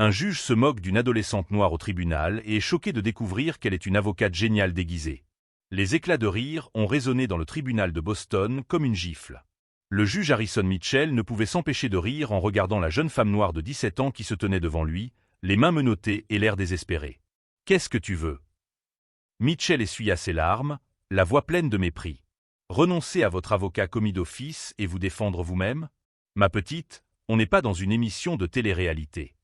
Un juge se moque d'une adolescente noire au tribunal et est choqué de découvrir qu'elle est une avocate géniale déguisée. Les éclats de rire ont résonné dans le tribunal de Boston comme une gifle. Le juge Harrison Mitchell ne pouvait s'empêcher de rire en regardant la jeune femme noire de 17 ans qui se tenait devant lui, les mains menottées et l'air désespéré. « Qu'est-ce que tu veux ?» Mitchell essuya ses larmes, la voix pleine de mépris. « Renoncez à votre avocat commis d'office et vous défendre vous-même ? Ma petite, on n'est pas dans une émission de télé-réalité. »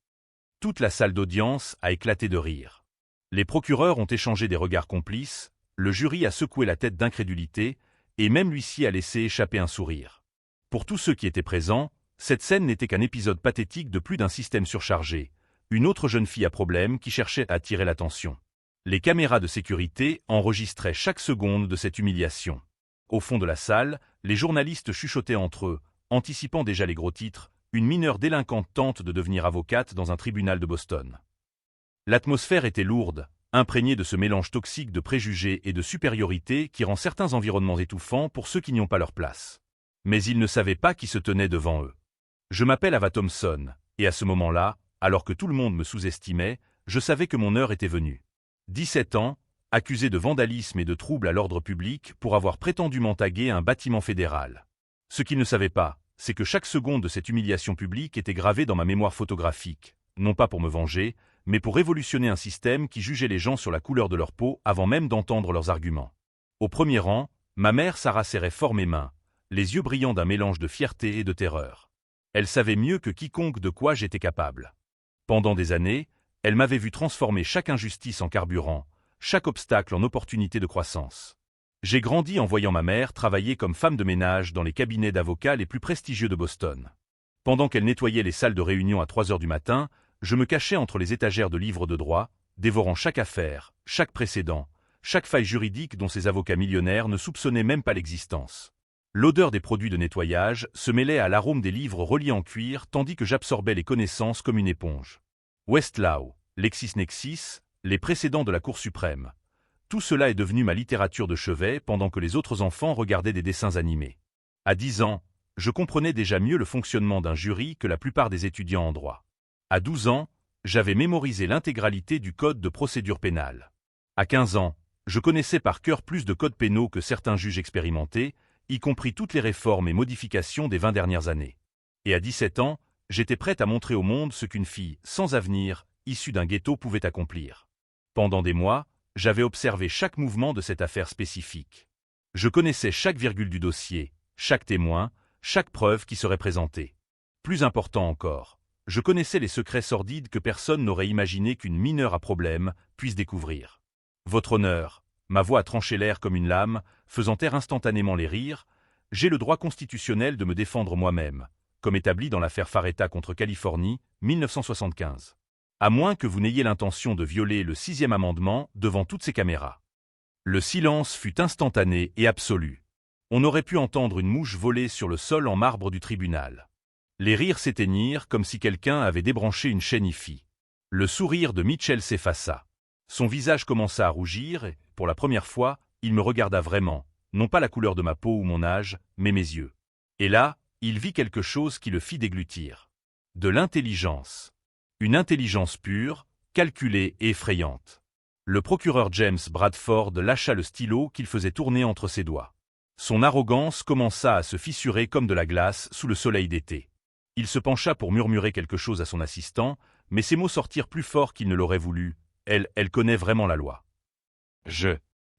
Toute la salle d'audience a éclaté de rire. Les procureurs ont échangé des regards complices, le jury a secoué la tête d'incrédulité, et même l'huissier a laissé échapper un sourire. Pour tous ceux qui étaient présents, cette scène n'était qu'un épisode pathétique de plus d'un système surchargé, une autre jeune fille à problème qui cherchait à attirer l'attention. Les caméras de sécurité enregistraient chaque seconde de cette humiliation. Au fond de la salle, les journalistes chuchotaient entre eux, anticipant déjà les gros titres. Une mineure délinquante tente de devenir avocate dans un tribunal de Boston. L'atmosphère était lourde, imprégnée de ce mélange toxique de préjugés et de supériorité qui rend certains environnements étouffants pour ceux qui n'y ont pas leur place. Mais ils ne savaient pas qui se tenait devant eux. Je m'appelle Ava Thompson, et à ce moment-là, alors que tout le monde me sous-estimait, je savais que mon heure était venue. 17 ans, accusé de vandalisme et de troubles à l'ordre public pour avoir prétendument tagué un bâtiment fédéral. Ce qu'ils ne savaient pas, c'est que chaque seconde de cette humiliation publique était gravée dans ma mémoire photographique, non pas pour me venger, mais pour révolutionner un système qui jugeait les gens sur la couleur de leur peau avant même d'entendre leurs arguments. Au premier rang, ma mère Sarah serrait fort mes mains, les yeux brillants d'un mélange de fierté et de terreur. Elle savait mieux que quiconque de quoi j'étais capable. Pendant des années, elle m'avait vu transformer chaque injustice en carburant, chaque obstacle en opportunité de croissance. J'ai grandi en voyant ma mère travailler comme femme de ménage dans les cabinets d'avocats les plus prestigieux de Boston. Pendant qu'elle nettoyait les salles de réunion à 3 heures du matin, je me cachais entre les étagères de livres de droit, dévorant chaque affaire, chaque précédent, chaque faille juridique dont ces avocats millionnaires ne soupçonnaient même pas l'existence. L'odeur des produits de nettoyage se mêlait à l'arôme des livres reliés en cuir tandis que j'absorbais les connaissances comme une éponge. Westlaw, LexisNexis, les précédents de la Cour suprême. Tout cela est devenu ma littérature de chevet pendant que les autres enfants regardaient des dessins animés. À 10 ans, je comprenais déjà mieux le fonctionnement d'un jury que la plupart des étudiants en droit. À 12 ans, j'avais mémorisé l'intégralité du code de procédure pénale. À 15 ans, je connaissais par cœur plus de codes pénaux que certains juges expérimentés, y compris toutes les réformes et modifications des 20 dernières années. Et à 17 ans, j'étais prête à montrer au monde ce qu'une fille sans avenir, issue d'un ghetto, pouvait accomplir. Pendant des mois, j'avais observé chaque mouvement de cette affaire spécifique. Je connaissais chaque virgule du dossier, chaque témoin, chaque preuve qui serait présentée. Plus important encore, je connaissais les secrets sordides que personne n'aurait imaginé qu'une mineure à problème puisse découvrir. Votre honneur, ma voix a tranché l'air comme une lame, faisant taire instantanément les rires, j'ai le droit constitutionnel de me défendre moi-même, comme établi dans l'affaire Faretta contre Californie, 1975. À moins que vous n'ayez l'intention de violer le 6e amendement devant toutes ces caméras. Le silence fut instantané et absolu. On aurait pu entendre une mouche voler sur le sol en marbre du tribunal. Les rires s'éteignirent comme si quelqu'un avait débranché une chaîne hi-fi. Le sourire de Mitchell s'effaça. Son visage commença à rougir et, pour la première fois, il me regarda vraiment, non pas la couleur de ma peau ou mon âge, mais mes yeux. Et là, il vit quelque chose qui le fit déglutir. De l'intelligence. Une intelligence pure, calculée et effrayante. Le procureur James Bradford lâcha le stylo qu'il faisait tourner entre ses doigts. Son arrogance commença à se fissurer comme de la glace sous le soleil d'été. Il se pencha pour murmurer quelque chose à son assistant, mais ses mots sortirent plus forts qu'il ne l'aurait voulu. Elle connaît vraiment la loi.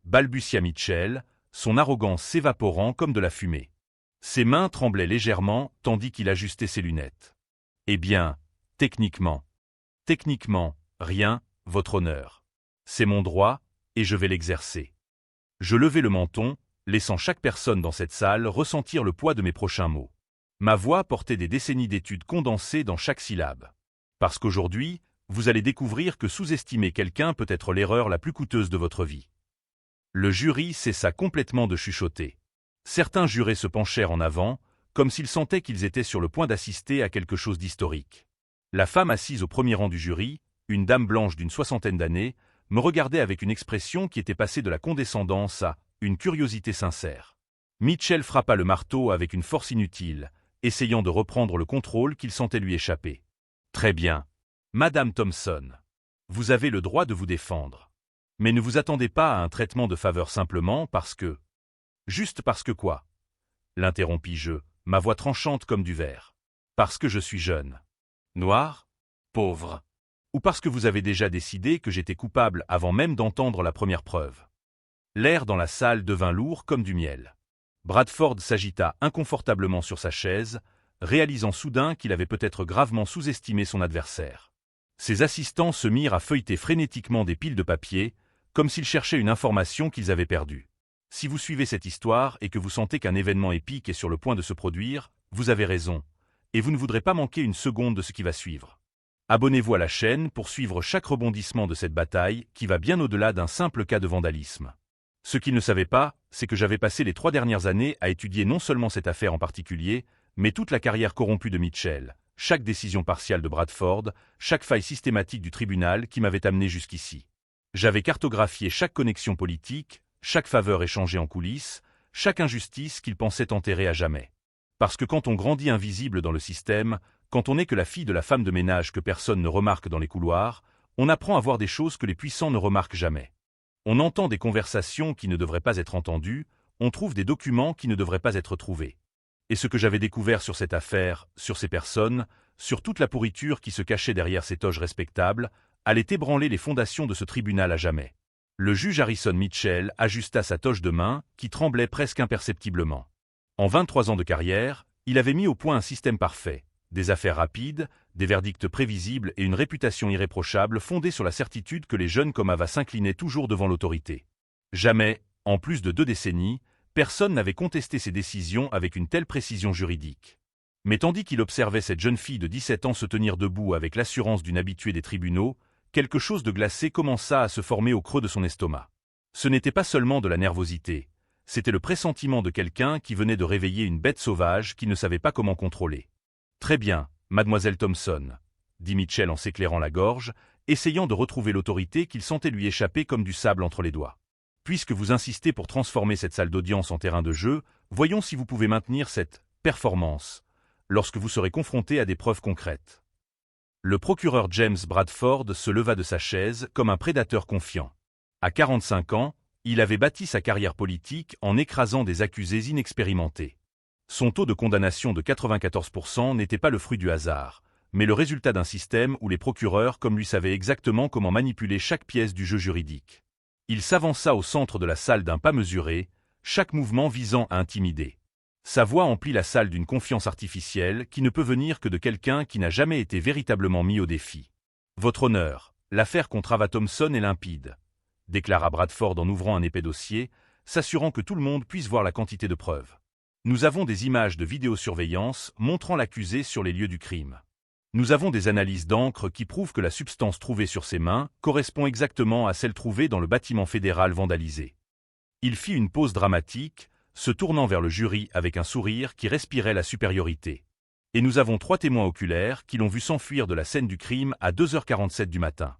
Balbutia Mitchell, son arrogance s'évaporant comme de la fumée. Ses mains tremblaient légèrement tandis qu'il ajustait ses lunettes. Eh bien, techniquement, rien, votre honneur. C'est mon droit, et je vais l'exercer. Je levai le menton, laissant chaque personne dans cette salle ressentir le poids de mes prochains mots. Ma voix portait des décennies d'études condensées dans chaque syllabe. Parce qu'aujourd'hui, vous allez découvrir que sous-estimer quelqu'un peut être l'erreur la plus coûteuse de votre vie. Le jury cessa complètement de chuchoter. Certains jurés se penchèrent en avant, comme s'ils sentaient qu'ils étaient sur le point d'assister à quelque chose d'historique. La femme assise au premier rang du jury, une dame blanche d'une 60aine d'années, me regardait avec une expression qui était passée de la condescendance à une curiosité sincère. Mitchell frappa le marteau avec une force inutile, essayant de reprendre le contrôle qu'il sentait lui échapper. Très bien. Madame Thompson, vous avez le droit de vous défendre. Mais ne vous attendez pas à un traitement de faveur simplement parce que... Juste parce que quoi? L'interrompis-je, ma voix tranchante comme du verre. Parce que je suis jeune. Noir? Pauvre? Ou parce que vous avez déjà décidé que j'étais coupable avant même d'entendre la première preuve? L'air dans la salle devint lourd comme du miel. Bradford s'agita inconfortablement sur sa chaise, réalisant soudain qu'il avait peut-être gravement sous-estimé son adversaire. Ses assistants se mirent à feuilleter frénétiquement des piles de papier, comme s'ils cherchaient une information qu'ils avaient perdue. Si vous suivez cette histoire et que vous sentez qu'un événement épique est sur le point de se produire, vous avez raison, et vous ne voudrez pas manquer une seconde de ce qui va suivre. Abonnez-vous à la chaîne pour suivre chaque rebondissement de cette bataille qui va bien au-delà d'un simple cas de vandalisme. Ce qu'ils ne savaient pas, c'est que j'avais passé les 3 dernières années à étudier non seulement cette affaire en particulier, mais toute la carrière corrompue de Mitchell, chaque décision partiale de Bradford, chaque faille systématique du tribunal qui m'avait amené jusqu'ici. J'avais cartographié chaque connexion politique, chaque faveur échangée en coulisses, chaque injustice qu'il pensait enterrer à jamais. Parce que quand on grandit invisible dans le système, quand on n'est que la fille de la femme de ménage que personne ne remarque dans les couloirs, on apprend à voir des choses que les puissants ne remarquent jamais. On entend des conversations qui ne devraient pas être entendues, on trouve des documents qui ne devraient pas être trouvés. Et ce que j'avais découvert sur cette affaire, sur ces personnes, sur toute la pourriture qui se cachait derrière ces toges respectables, allait ébranler les fondations de ce tribunal à jamais. Le juge Harrison Mitchell ajusta sa toge de main, qui tremblait presque imperceptiblement. En 23 ans de carrière, il avait mis au point un système parfait, des affaires rapides, des verdicts prévisibles et une réputation irréprochable fondée sur la certitude que les jeunes comme Ava s'inclinaient toujours devant l'autorité. Jamais, en plus de 2 décennies, personne n'avait contesté ses décisions avec une telle précision juridique. Mais tandis qu'il observait cette jeune fille de 17 ans se tenir debout avec l'assurance d'une habituée des tribunaux, quelque chose de glacé commença à se former au creux de son estomac. Ce n'était pas seulement de la nervosité, c'était le pressentiment de quelqu'un qui venait de réveiller une bête sauvage qui ne savait pas comment contrôler. « Très bien, mademoiselle Thompson, » dit Mitchell en s'éclairant la gorge, essayant de retrouver l'autorité qu'il sentait lui échapper comme du sable entre les doigts. « Puisque vous insistez pour transformer cette salle d'audience en terrain de jeu, voyons si vous pouvez maintenir cette « performance » lorsque vous serez confronté à des preuves concrètes. » Le procureur James Bradford se leva de sa chaise comme un prédateur confiant. À 45 ans, il avait bâti sa carrière politique en écrasant des accusés inexpérimentés. Son taux de condamnation de 94% n'était pas le fruit du hasard, mais le résultat d'un système où les procureurs comme lui savaient exactement comment manipuler chaque pièce du jeu juridique. Il s'avança au centre de la salle d'un pas mesuré, chaque mouvement visant à intimider. Sa voix emplit la salle d'une confiance artificielle qui ne peut venir que de quelqu'un qui n'a jamais été véritablement mis au défi. « Votre honneur, l'affaire contre Ava Thompson est limpide », déclara Bradford en ouvrant un épais dossier, s'assurant que tout le monde puisse voir la quantité de preuves. « Nous avons des images de vidéosurveillance montrant l'accusé sur les lieux du crime. Nous avons des analyses d'encre qui prouvent que la substance trouvée sur ses mains correspond exactement à celle trouvée dans le bâtiment fédéral vandalisé. » Il fit une pause dramatique, se tournant vers le jury avec un sourire qui respirait la supériorité. « Et nous avons 3 témoins oculaires qui l'ont vu s'enfuir de la scène du crime à 2h47 du matin. »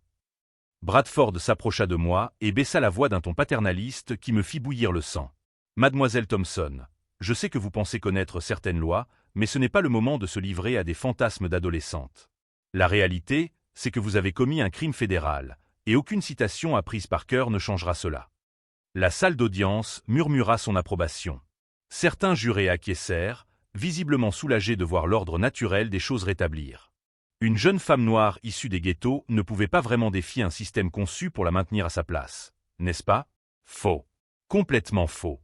Bradford s'approcha de moi et baissa la voix d'un ton paternaliste qui me fit bouillir le sang. « Mademoiselle Thompson, je sais que vous pensez connaître certaines lois, mais ce n'est pas le moment de se livrer à des fantasmes d'adolescente. La réalité, c'est que vous avez commis un crime fédéral, et aucune citation apprise par cœur ne changera cela. » La salle d'audience murmura son approbation. Certains jurés acquiescèrent, visiblement soulagés de voir l'ordre naturel des choses rétablir. Une jeune femme noire issue des ghettos ne pouvait pas vraiment défier un système conçu pour la maintenir à sa place, n'est-ce pas? Faux. Complètement faux.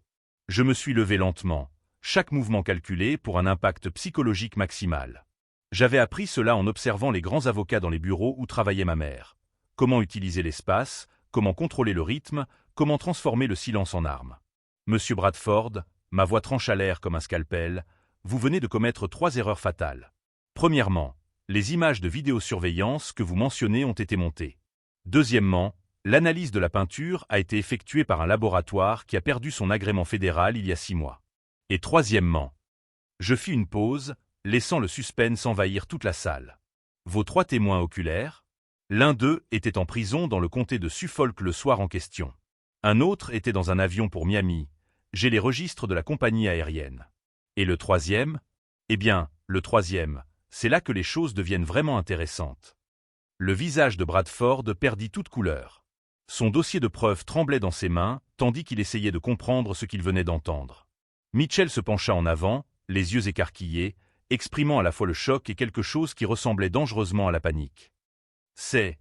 Je me suis levé lentement, chaque mouvement calculé pour un impact psychologique maximal. J'avais appris cela en observant les grands avocats dans les bureaux où travaillait ma mère. Comment utiliser l'espace, comment contrôler le rythme, comment transformer le silence en arme. Monsieur Bradford, ma voix trancha l'air comme un scalpel, vous venez de commettre 3 erreurs fatales. Premièrement, les images de vidéosurveillance que vous mentionnez ont été montées. Deuxièmement, l'analyse de la peinture a été effectuée par un laboratoire qui a perdu son agrément fédéral il y a 6 mois. Et troisièmement, je fis une pause, laissant le suspense envahir toute la salle. Vos 3 témoins oculaires? L'un d'eux était en prison dans le comté de Suffolk le soir en question. Un autre était dans un avion pour Miami. J'ai les registres de la compagnie aérienne. Et le troisième? Eh bien, le troisième, c'est là que les choses deviennent vraiment intéressantes. Le visage de Bradford perdit toute couleur. Son dossier de preuves tremblait dans ses mains, tandis qu'il essayait de comprendre ce qu'il venait d'entendre. Mitchell se pencha en avant, les yeux écarquillés, exprimant à la fois le choc et quelque chose qui ressemblait dangereusement à la panique. « C'est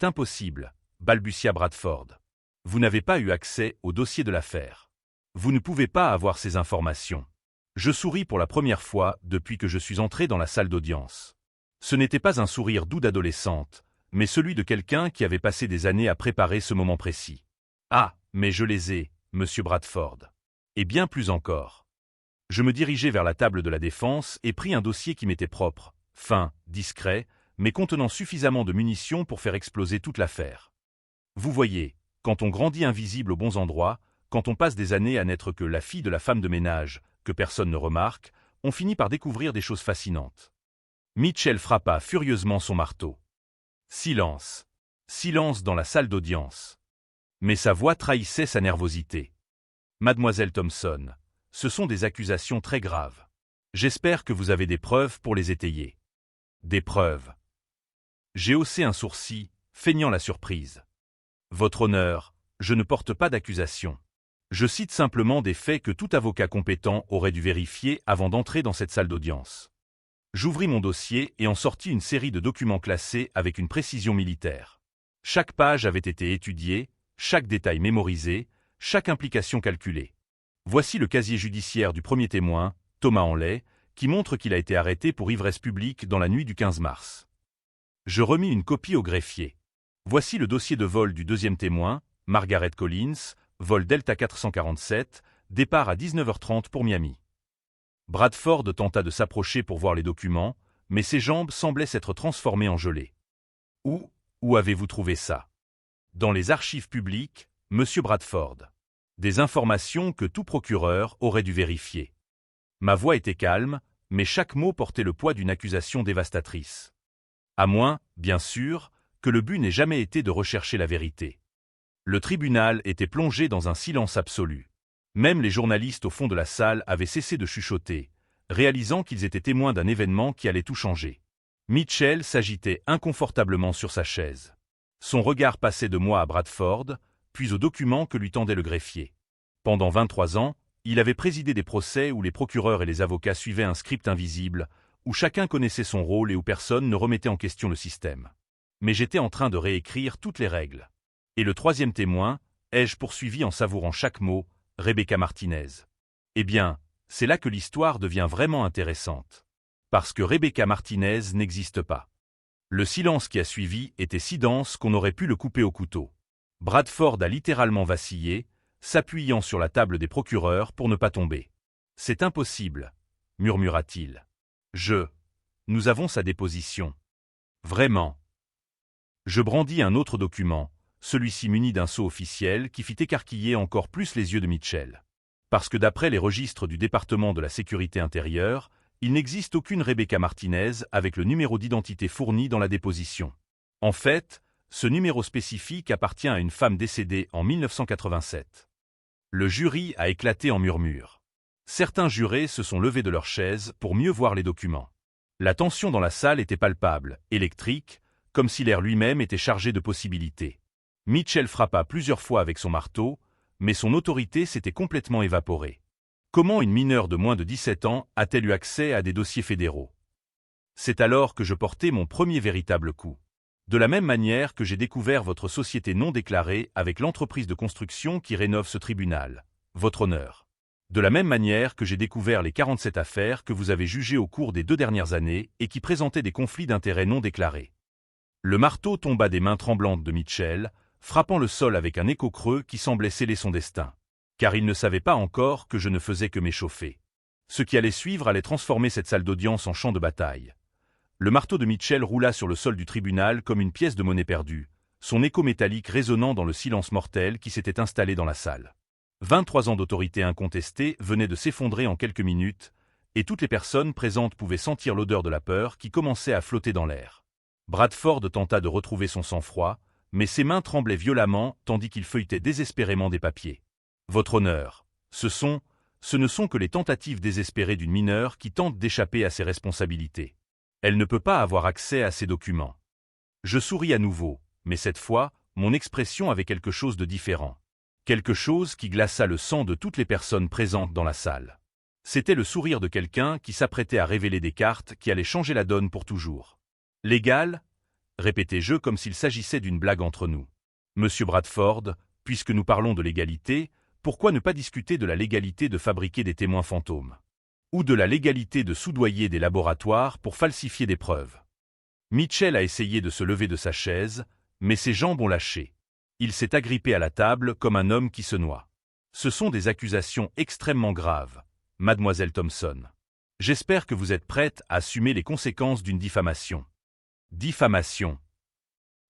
impossible », balbutia Bradford. « Vous n'avez pas eu accès au dossier de l'affaire. Vous ne pouvez pas avoir ces informations. » Je souris pour la première fois depuis que je suis entré dans la salle d'audience. Ce n'était pas un sourire doux d'adolescente, mais celui de quelqu'un qui avait passé des années à préparer ce moment précis. « Ah, mais je les ai, monsieur Bradford. Et bien plus encore. » Je me dirigeai vers la table de la défense et pris un dossier qui m'était propre, fin, discret, mais contenant suffisamment de munitions pour faire exploser toute l'affaire. Vous voyez, quand on grandit invisible aux bons endroits, quand on passe des années à n'être que la fille de la femme de ménage, que personne ne remarque, on finit par découvrir des choses fascinantes. Mitchell frappa furieusement son marteau. Silence. Silence dans la salle d'audience. Mais sa voix trahissait sa nervosité. Mademoiselle Thompson, ce sont des accusations très graves. J'espère que vous avez des preuves pour les étayer. Des preuves. J'ai haussé un sourcil, feignant la surprise. Votre honneur, je ne porte pas d'accusation. Je cite simplement des faits que tout avocat compétent aurait dû vérifier avant d'entrer dans cette salle d'audience. J'ouvris mon dossier et en sortis une série de documents classés avec une précision militaire. Chaque page avait été étudiée, chaque détail mémorisé, chaque implication calculée. Voici le casier judiciaire du premier témoin, Thomas Hanley, qui montre qu'il a été arrêté pour ivresse publique dans la nuit du 15 mars. Je remis une copie au greffier. Voici le dossier de vol du deuxième témoin, Margaret Collins, vol Delta 447, départ à 19h30 pour Miami. Bradford tenta de s'approcher pour voir les documents, mais ses jambes semblaient s'être transformées en gelée. Où avez-vous trouvé ça? Dans les archives publiques, monsieur Bradford. Des informations que tout procureur aurait dû vérifier. Ma voix était calme, mais chaque mot portait le poids d'une accusation dévastatrice. À moins, bien sûr, que le but n'ait jamais été de rechercher la vérité. Le tribunal était plongé dans un silence absolu. Même les journalistes au fond de la salle avaient cessé de chuchoter, réalisant qu'ils étaient témoins d'un événement qui allait tout changer. Mitchell s'agitait inconfortablement sur sa chaise. Son regard passait de moi à Bradford, puis aux documents que lui tendait le greffier. Pendant 23 ans, il avait présidé des procès où les procureurs et les avocats suivaient un script invisible, où chacun connaissait son rôle et où personne ne remettait en question le système. Mais j'étais en train de réécrire toutes les règles. Et le troisième témoin, ai-je poursuivi en savourant chaque mot, Rebecca Martinez. Eh bien, c'est là que l'histoire devient vraiment intéressante. Parce que Rebecca Martinez n'existe pas. Le silence qui a suivi était si dense qu'on aurait pu le couper au couteau. Bradford a littéralement vacillé, s'appuyant sur la table des procureurs pour ne pas tomber. « C'est impossible, » murmura-t-il. Nous avons sa déposition. Vraiment. Je brandis un autre document, celui-ci muni d'un sceau officiel qui fit écarquiller encore plus les yeux de Mitchell. Parce que d'après les registres du département de la sécurité intérieure, il n'existe aucune Rebecca Martinez avec le numéro d'identité fourni dans la déposition. En fait, ce numéro spécifique appartient à une femme décédée en 1987. Le jury a éclaté en murmures. Certains jurés se sont levés de leurs chaises pour mieux voir les documents. La tension dans la salle était palpable, électrique, comme si l'air lui-même était chargé de possibilités. Mitchell frappa plusieurs fois avec son marteau, mais son autorité s'était complètement évaporée. Comment une mineure de moins de 17 ans a-t-elle eu accès à des dossiers fédéraux? C'est alors que je portai mon premier véritable coup. De la même manière que j'ai découvert votre société non déclarée avec l'entreprise de construction qui rénove ce tribunal, votre honneur. De la même manière que j'ai découvert les 47 affaires que vous avez jugées au cours des 2 dernières années et qui présentaient des conflits d'intérêts non déclarés. Le marteau tomba des mains tremblantes de Mitchell, frappant le sol avec un écho creux qui semblait sceller son destin. Car il ne savait pas encore que je ne faisais que m'échauffer. Ce qui allait suivre allait transformer cette salle d'audience en champ de bataille. Le marteau de Mitchell roula sur le sol du tribunal comme une pièce de monnaie perdue, son écho métallique résonnant dans le silence mortel qui s'était installé dans la salle. 23 ans d'autorité incontestée venaient de s'effondrer en quelques minutes, et toutes les personnes présentes pouvaient sentir l'odeur de la peur qui commençait à flotter dans l'air. Bradford tenta de retrouver son sang-froid, mais ses mains tremblaient violemment tandis qu'il feuilletait désespérément des papiers. Votre honneur, ce ne sont que les tentatives désespérées d'une mineure qui tente d'échapper à ses responsabilités. Elle ne peut pas avoir accès à ces documents. Je souris à nouveau, mais cette fois, mon expression avait quelque chose de différent. Quelque chose qui glaça le sang de toutes les personnes présentes dans la salle. C'était le sourire de quelqu'un qui s'apprêtait à révéler des cartes qui allaient changer la donne pour toujours. « Légal » répétai-je comme s'il s'agissait d'une blague entre nous. « Monsieur Bradford, puisque nous parlons de légalité, pourquoi ne pas discuter de la légalité de fabriquer des témoins fantômes? Ou de la légalité de soudoyer des laboratoires pour falsifier des preuves ?» Mitchell a essayé de se lever de sa chaise, mais ses jambes ont lâché. Il s'est agrippé à la table comme un homme qui se noie. « Ce sont des accusations extrêmement graves, mademoiselle Thompson. J'espère que vous êtes prête à assumer les conséquences d'une diffamation. » Diffamation.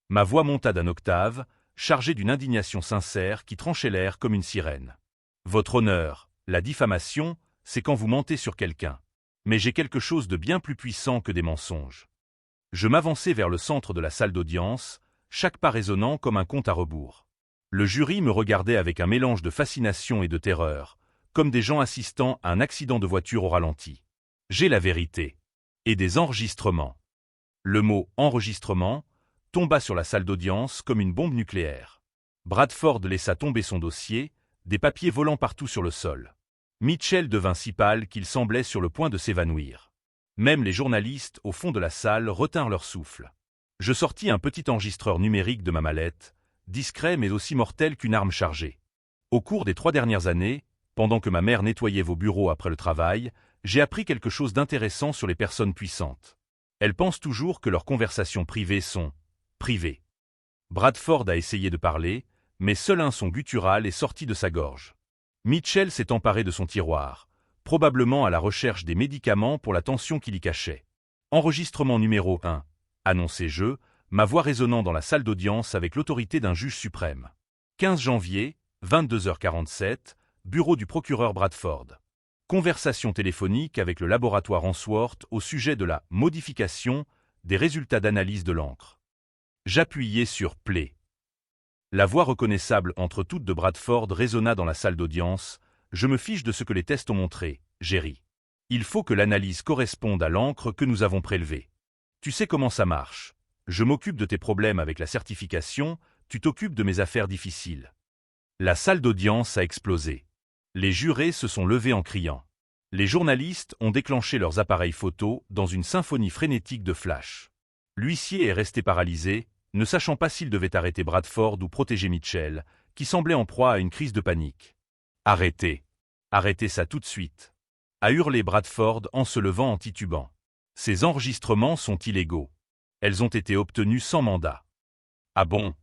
Ma voix monta d'un octave, chargée d'une indignation sincère qui tranchait l'air comme une sirène. « Votre honneur, la diffamation, c'est quand vous mentez sur quelqu'un. Mais j'ai quelque chose de bien plus puissant que des mensonges. » Je m'avançai vers le centre de la salle d'audience, chaque pas résonnant comme un compte à rebours. Le jury me regardait avec un mélange de fascination et de terreur, comme des gens assistant à un accident de voiture au ralenti. J'ai la vérité. Et des enregistrements. Le mot « enregistrement » tomba sur la salle d'audience comme une bombe nucléaire. Bradford laissa tomber son dossier, des papiers volant partout sur le sol. Mitchell devint si pâle qu'il semblait sur le point de s'évanouir. Même les journalistes au fond de la salle retinrent leur souffle. Je sortis un petit enregistreur numérique de ma mallette, discret mais aussi mortel qu'une arme chargée. Au cours des 3 dernières années, pendant que ma mère nettoyait vos bureaux après le travail, j'ai appris quelque chose d'intéressant sur les personnes puissantes. Elles pensent toujours que leurs conversations privées sont privées. Bradford a essayé de parler, mais seul un son guttural est sorti de sa gorge. Mitchell s'est emparé de son tiroir, probablement à la recherche des médicaments pour la tension qu'il y cachait. Enregistrement numéro 1, annonçai-je, ma voix résonnant dans la salle d'audience avec l'autorité d'un juge suprême. 15 janvier, 22h47, bureau du procureur Bradford. Conversation téléphonique avec le laboratoire Answorth au sujet de la modification des résultats d'analyse de l'encre. J'appuyai sur « Play ». La voix reconnaissable entre toutes de Bradford résonna dans la salle d'audience. Je me fiche de ce que les tests ont montré, Jerry. Il faut que l'analyse corresponde à l'encre que nous avons prélevée. Tu sais comment ça marche. Je m'occupe de tes problèmes avec la certification, tu t'occupes de mes affaires difficiles. La salle d'audience a explosé. Les jurés se sont levés en criant. Les journalistes ont déclenché leurs appareils photo dans une symphonie frénétique de flash. L'huissier est resté paralysé, ne sachant pas s'il devait arrêter Bradford ou protéger Mitchell, qui semblait en proie à une crise de panique. « Arrêtez. Arrêtez ça tout de suite. » a hurlé Bradford en se levant en titubant. « Ces enregistrements sont illégaux. Elles ont été obtenues sans mandat. » « Ah bon ?»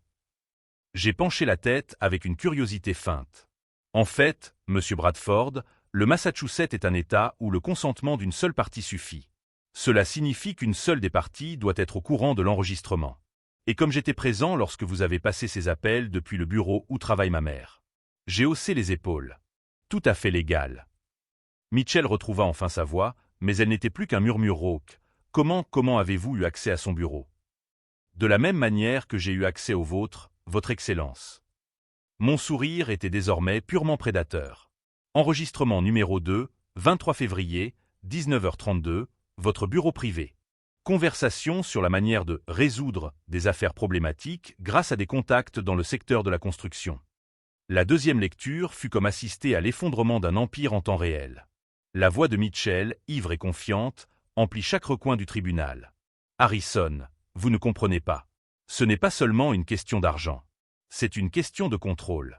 J'ai penché la tête avec une curiosité feinte. En fait, monsieur Bradford, le Massachusetts est un État où le consentement d'une seule partie suffit. Cela signifie qu'une seule des parties doit être au courant de l'enregistrement. Et comme j'étais présent lorsque vous avez passé ces appels depuis le bureau où travaille ma mère. J'ai haussé les épaules. Tout à fait légal. Mitchell retrouva enfin sa voix, mais elle n'était plus qu'un murmure rauque. Comment avez-vous eu accès à son bureau? De la même manière que j'ai eu accès au vôtre, Votre Excellence. Mon sourire était désormais purement prédateur. Enregistrement numéro 2, 23 février, 19h32, votre bureau privé. Conversation sur la manière de résoudre des affaires problématiques grâce à des contacts dans le secteur de la construction. La deuxième lecture fut comme assister à l'effondrement d'un empire en temps réel. La voix de Mitchell, ivre et confiante, emplit chaque recoin du tribunal. Harrison, vous ne comprenez pas. Ce n'est pas seulement une question d'argent. C'est une question de contrôle.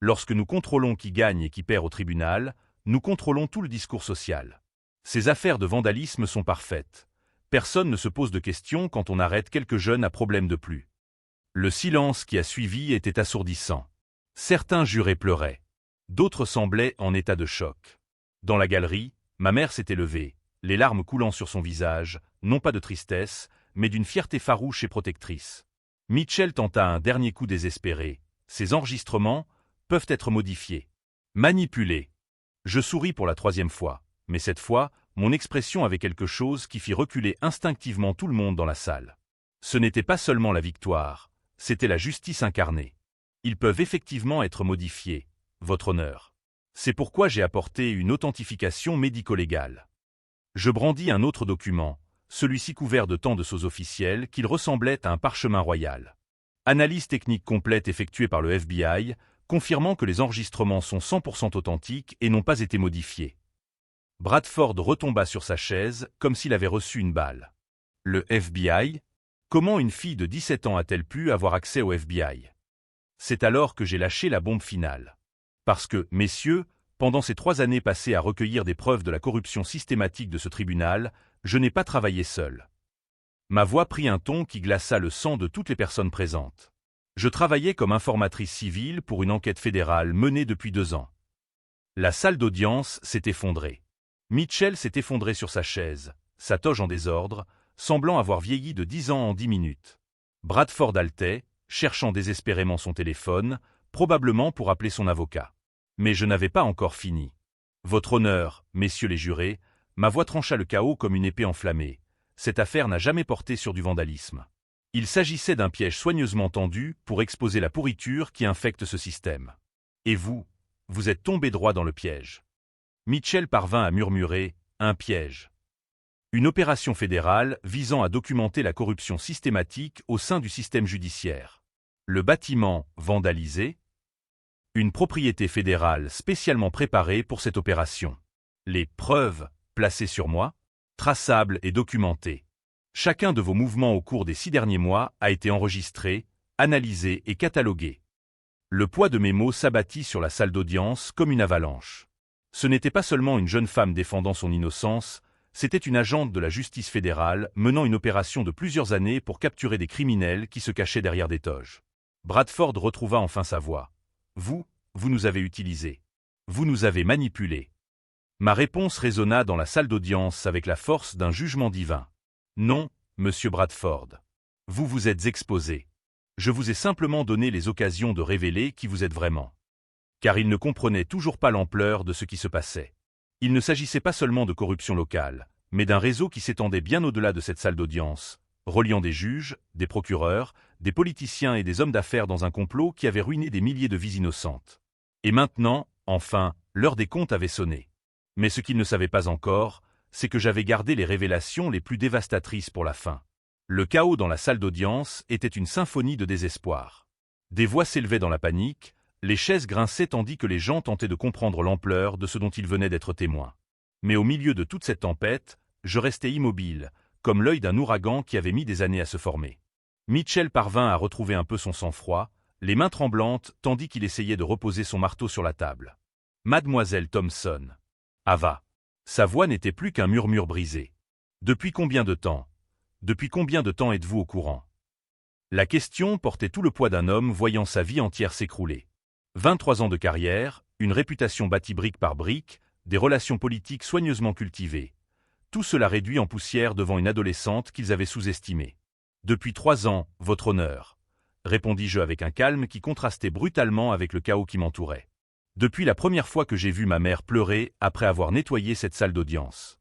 Lorsque nous contrôlons qui gagne et qui perd au tribunal, nous contrôlons tout le discours social. Ces affaires de vandalisme sont parfaites. Personne ne se pose de questions quand on arrête quelques jeunes à problème de plus. Le silence qui a suivi était assourdissant. Certains jurés pleuraient. D'autres semblaient en état de choc. Dans la galerie, ma mère s'était levée, les larmes coulant sur son visage, non pas de tristesse, mais d'une fierté farouche et protectrice. Mitchell tenta un dernier coup désespéré. Ces enregistrements peuvent être modifiés, manipulés. Je souris pour la 3e fois, mais cette fois, mon expression avait quelque chose qui fit reculer instinctivement tout le monde dans la salle. Ce n'était pas seulement la victoire, c'était la justice incarnée. Ils peuvent effectivement être modifiés, Votre Honneur. C'est pourquoi j'ai apporté une authentification médico-légale. Je brandis un autre document, celui-ci couvert de tant de sceaux officiels qu'il ressemblait à un parchemin royal. Analyse technique complète effectuée par le FBI, confirmant que les enregistrements sont 100% authentiques et n'ont pas été modifiés. Bradford retomba sur sa chaise comme s'il avait reçu une balle. Le FBI? Comment une fille de 17 ans a-t-elle pu avoir accès au FBI? C'est alors que j'ai lâché la bombe finale. Parce que, messieurs, pendant ces 3 années passées à recueillir des preuves de la corruption systématique de ce tribunal, je n'ai pas travaillé seul. Ma voix prit un ton qui glaça le sang de toutes les personnes présentes. Je travaillais comme informatrice civile pour une enquête fédérale menée depuis 2 ans. La salle d'audience s'est effondrée. Mitchell s'est effondré sur sa chaise, sa toge en désordre, semblant avoir vieilli de 10 ans en 10 minutes. Bradford haletait, cherchant désespérément son téléphone, probablement pour appeler son avocat. Mais je n'avais pas encore fini. Votre honneur, messieurs les jurés, ma voix trancha le chaos comme une épée enflammée. Cette affaire n'a jamais porté sur du vandalisme. Il s'agissait d'un piège soigneusement tendu pour exposer la pourriture qui infecte ce système. Et vous êtes tombé droit dans le piège. Mitchell parvint à murmurer « un piège ». Une opération fédérale visant à documenter la corruption systématique au sein du système judiciaire. Le bâtiment vandalisé. Une propriété fédérale spécialement préparée pour cette opération. Les preuves placées sur moi, traçables et documentées. Chacun de vos mouvements au cours des 6 derniers mois a été enregistré, analysé et catalogué. Le poids de mes mots s'abattit sur la salle d'audience comme une avalanche. Ce n'était pas seulement une jeune femme défendant son innocence, c'était une agente de la justice fédérale menant une opération de plusieurs années pour capturer des criminels qui se cachaient derrière des toges. Bradford retrouva enfin sa voix. Vous nous avez utilisés. Vous nous avez manipulés. Ma réponse résonna dans la salle d'audience avec la force d'un jugement divin. Non, monsieur Bradford. Vous vous êtes exposé. Je vous ai simplement donné les occasions de révéler qui vous êtes vraiment. Car il ne comprenait toujours pas l'ampleur de ce qui se passait. Il ne s'agissait pas seulement de corruption locale, mais d'un réseau qui s'étendait bien au-delà de cette salle d'audience, reliant des juges, des procureurs, des politiciens et des hommes d'affaires dans un complot qui avait ruiné des milliers de vies innocentes. Et maintenant, enfin, l'heure des comptes avait sonné. Mais ce qu'il ne savait pas encore, c'est que j'avais gardé les révélations les plus dévastatrices pour la fin. Le chaos dans la salle d'audience était une symphonie de désespoir. Des voix s'élevaient dans la panique, les chaises grinçaient tandis que les gens tentaient de comprendre l'ampleur de ce dont ils venaient d'être témoins. Mais au milieu de toute cette tempête, je restais immobile, comme l'œil d'un ouragan qui avait mis des années à se former. Mitchell parvint à retrouver un peu son sang-froid, les mains tremblantes tandis qu'il essayait de reposer son marteau sur la table. Mademoiselle Thompson. Ava. Sa voix n'était plus qu'un murmure brisé. Depuis combien de temps? Depuis combien de temps êtes-vous au courant? La question portait tout le poids d'un homme voyant sa vie entière s'écrouler. 23 ans de carrière, une réputation bâtie brique par brique, des relations politiques soigneusement cultivées. Tout cela réduit en poussière devant une adolescente qu'ils avaient sous-estimée. Depuis 3 ans, votre honneur, répondis-je avec un calme qui contrastait brutalement avec le chaos qui m'entourait. Depuis la première fois que j'ai vu ma mère pleurer après avoir nettoyé cette salle d'audience.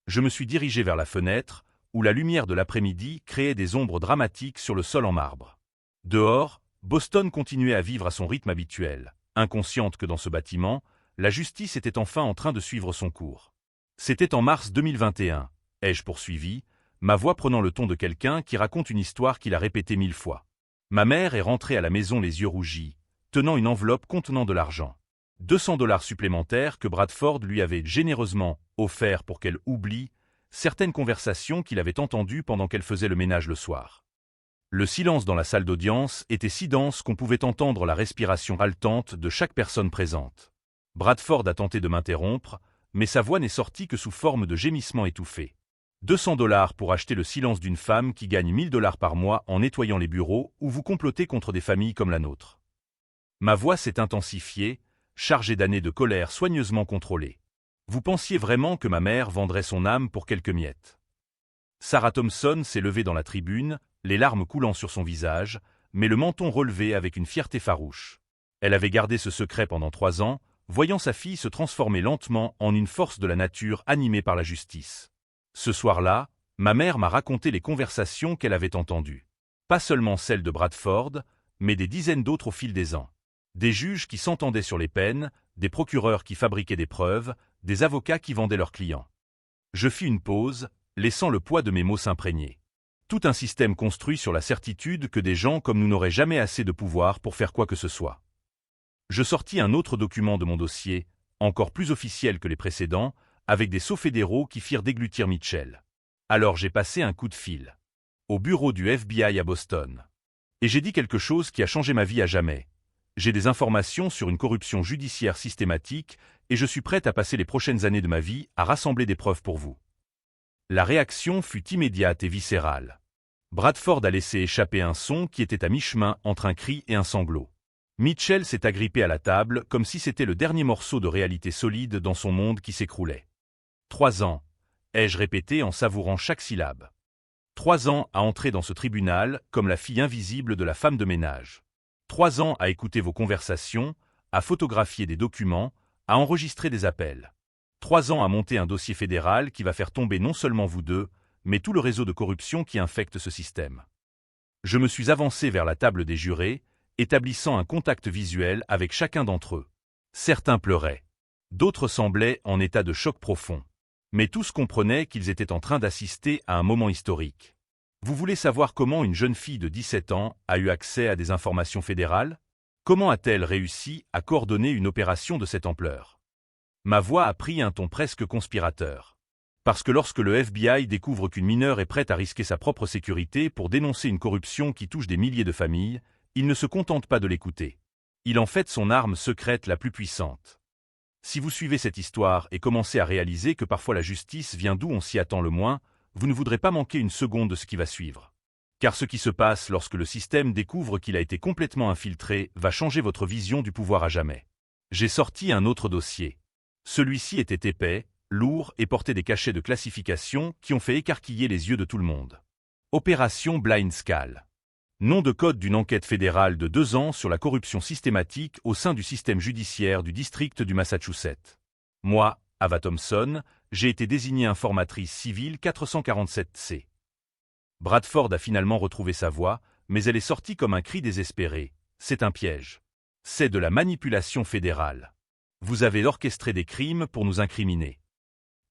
Je me suis dirigé vers la fenêtre, où la lumière de l'après-midi créait des ombres dramatiques sur le sol en marbre. Dehors, Boston continuait à vivre à son rythme habituel, inconsciente que dans ce bâtiment, la justice était enfin en train de suivre son cours. C'était en mars 2021, ai-je poursuivi, ma voix prenant le ton de quelqu'un qui raconte une histoire qu'il a répétée 1000 fois. Ma mère est rentrée à la maison les yeux rougis, tenant une enveloppe contenant de l'argent. 200 $ supplémentaires que Bradford lui avait généreusement offert pour qu'elle oublie certaines conversations qu'il avait entendues pendant qu'elle faisait le ménage le soir. Le silence dans la salle d'audience était si dense qu'on pouvait entendre la respiration haletante de chaque personne présente. Bradford a tenté de m'interrompre, mais sa voix n'est sortie que sous forme de gémissements étouffés. 200 $ pour acheter le silence d'une femme qui gagne 1000 $ par mois en nettoyant les bureaux où vous complotez contre des familles comme la nôtre. Ma voix s'est intensifiée, chargée d'années de colère soigneusement contrôlée. Vous pensiez vraiment que ma mère vendrait son âme pour quelques miettes? Sarah Thompson s'est levée dans la tribune, les larmes coulant sur son visage, mais le menton relevé avec une fierté farouche. Elle avait gardé ce secret pendant 3 ans, voyant sa fille se transformer lentement en une force de la nature animée par la justice. Ce soir-là, ma mère m'a raconté les conversations qu'elle avait entendues. Pas seulement celles de Bradford, mais des dizaines d'autres au fil des ans. Des juges qui s'entendaient sur les peines, des procureurs qui fabriquaient des preuves, des avocats qui vendaient leurs clients. Je fis une pause, laissant le poids de mes mots s'imprégner. Tout un système construit sur la certitude que des gens comme nous n'auraient jamais assez de pouvoir pour faire quoi que ce soit. Je sortis un autre document de mon dossier, encore plus officiel que les précédents, avec des sceaux fédéraux qui firent déglutir Mitchell. Alors j'ai passé un coup de fil. Au bureau du FBI à Boston. Et j'ai dit quelque chose qui a changé ma vie à jamais. J'ai des informations sur une corruption judiciaire systématique et je suis prête à passer les prochaines années de ma vie à rassembler des preuves pour vous. La réaction fut immédiate et viscérale. Bradford a laissé échapper un son qui était à mi-chemin entre un cri et un sanglot. Mitchell s'est agrippé à la table comme si c'était le dernier morceau de réalité solide dans son monde qui s'écroulait. 3 ans, ai-je répété en savourant chaque syllabe. 3 ans à entrer dans ce tribunal comme la fille invisible de la femme de ménage. 3 ans à écouter vos conversations, à photographier des documents, à enregistrer des appels. 3 ans à monter un dossier fédéral qui va faire tomber non seulement vous deux, mais tout le réseau de corruption qui infecte ce système. Je me suis avancé vers la table des jurés, établissant un contact visuel avec chacun d'entre eux. Certains pleuraient. D'autres semblaient en état de choc profond. Mais tous comprenaient qu'ils étaient en train d'assister à un moment historique. Vous voulez savoir comment une jeune fille de 17 ans a eu accès à des informations fédérales? Comment a-t-elle réussi à coordonner une opération de cette ampleur? Ma voix a pris un ton presque conspirateur. Parce que lorsque le FBI découvre qu'une mineure est prête à risquer sa propre sécurité pour dénoncer une corruption qui touche des milliers de familles, il ne se contente pas de l'écouter. Il en fait son arme secrète la plus puissante. Si vous suivez cette histoire et commencez à réaliser que parfois la justice vient d'où on s'y attend le moins, vous ne voudrez pas manquer une seconde de ce qui va suivre. Car ce qui se passe lorsque le système découvre qu'il a été complètement infiltré va changer votre vision du pouvoir à jamais. J'ai sorti un autre dossier. Celui-ci était épais, lourd et portait des cachets de classification qui ont fait écarquiller les yeux de tout le monde. Opération Blind Skull. Nom de code d'une enquête fédérale de 2 ans sur la corruption systématique au sein du système judiciaire du district du Massachusetts. Moi, Ava Thompson, j'ai été désignée informatrice civile 447C. Bradford a finalement retrouvé sa voix, mais elle est sortie comme un cri désespéré. C'est un piège. C'est de la manipulation fédérale. Vous avez orchestré des crimes pour nous incriminer.